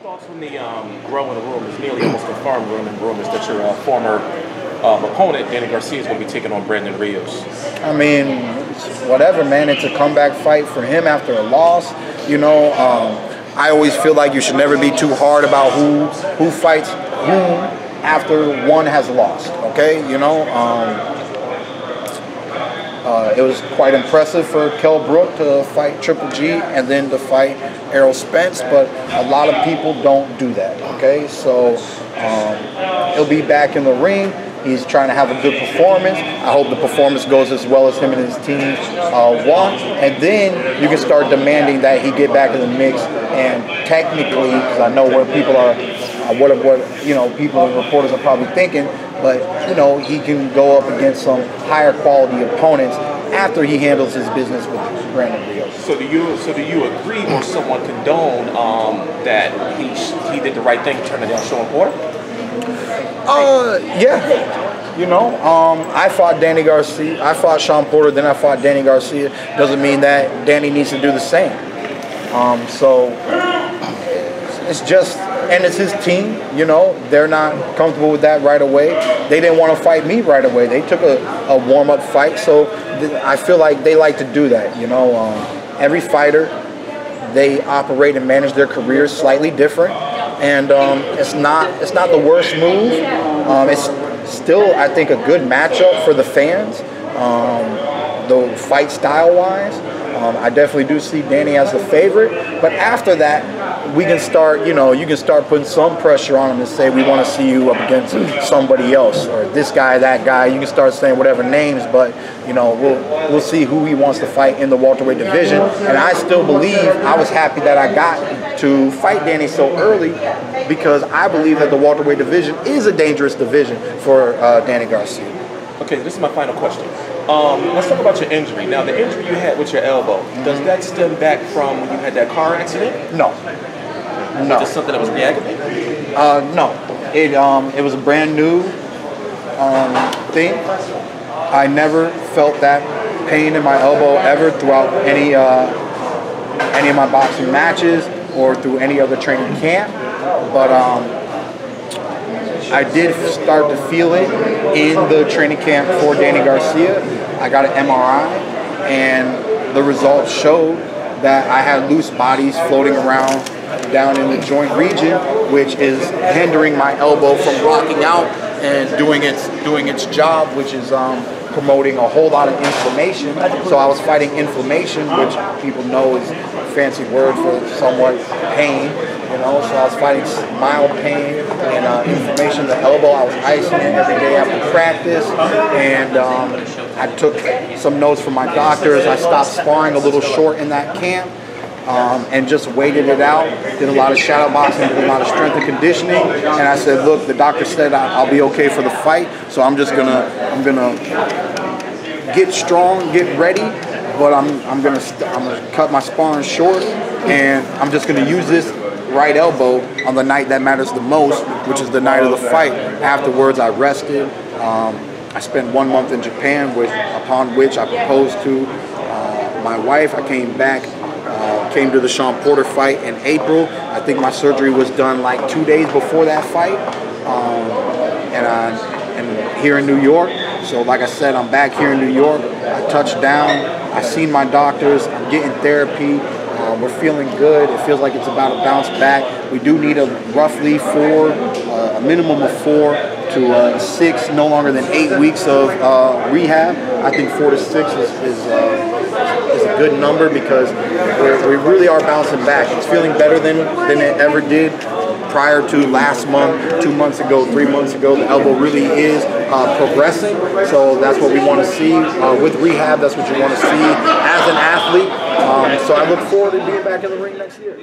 thoughts on the growing rumors, nearly almost confirmed rumors that your former opponent, Danny Garcia, is going to be taking on Brandon Rios? I mean, whatever, man. It's a comeback fight for him after a loss. You know, I always feel like you should never be too hard about who fights whom after one has lost. Okay, you know. It was quite impressive for Kell Brook to fight Triple G and then to fight Errol Spence, but a lot of people don't do that, okay? So he'll be back in the ring. He's trying to have a good performance. I hope the performance goes as well as him and his team want. And then you can start demanding that he get back in the mix. And technically, because I know where people are, what you know, people and reporters are probably thinking, but you know, he can go up against some higher quality opponents after he handles his business with Brandon Rios. So do you agree or somewhat condone that he did the right thing turning down Sean Porter? Yeah. You know, I fought Danny Garcia. I fought Sean Porter, then I fought Danny Garcia. Doesn't mean that Danny needs to do the same. So it's just, and it's his team, you know, they're not comfortable with that right away. They didn't want to fight me right away. They took a warm-up fight, so I feel like they like to do that, you know. Every fighter, they operate and manage their careers slightly different, and it's not the worst move. It's still, I think, a good matchup for the fans, the fight style-wise. I definitely do see Danny as the favorite, but after that, we can start, you know, you can start putting some pressure on him and say, we want to see you up against somebody else, or this guy, that guy. You can start saying whatever names, but, you know, we'll see who he wants to fight in the welterweight division. And I still believe, I was happy that I got to fight Danny so early, because I believe that the welterweight division is a dangerous division for Danny Garcia. Okay, this is my final question. Let's talk about your injury. Now, the injury you had with your elbow, does that stem back from when you had that car accident? No. No. Was it something that was reactivated? No. It was a brand new thing. I never felt that pain in my elbow ever throughout any of my boxing matches or through any other training camp. But I did start to feel it in the training camp for Danny Garcia. I got an MRI, and the results showed that I had loose bodies floating around down in the joint region, which is hindering my elbow from rocking out and doing its job, which is promoting a whole lot of inflammation. So I was fighting inflammation, which people know is a fancy word for somewhat pain. You know, so I was fighting mild pain and inflammation in the elbow. I was icing it every day after practice, and I took some notes from my doctors. I stopped sparring a little short in that camp, and just waited it out. Did a lot of shadow boxing, did a lot of strength and conditioning, and I said, look, the doctor said I'll be okay for the fight, so I'm gonna get strong, get ready, but I'm gonna cut my sparring short, and I'm just gonna use this right elbow on the night that matters the most, which is the night of the fight. Afterwards, I rested. I spent 1 month in Japan, upon which I proposed to my wife. I came back, came to the Sean Porter fight in April. I think my surgery was done like 2 days before that fight, and here in New York. So like I said, I'm back here in New York. I touched down. I seen my doctors. I'm getting therapy. We're feeling good. It feels like it's about to bounce back. We do need a minimum of 4 to 6, no longer than 8 weeks of rehab. I think 4 to 6 is a good number, because we really are bouncing back. It's feeling better than it ever did prior to last month, 2 months ago, 3 months ago. The elbow really is progressing, so that's what we want to see. With rehab, that's what you want to see as an athlete. So I look forward to being back in the ring next year.